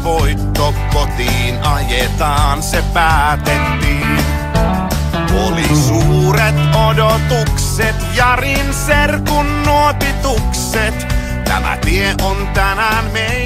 voitto kotiin ajetaan, se päätettiin. Oli suuret odotukset, Jarin serkun nuotitukset. Tämä tie on tänään meidän.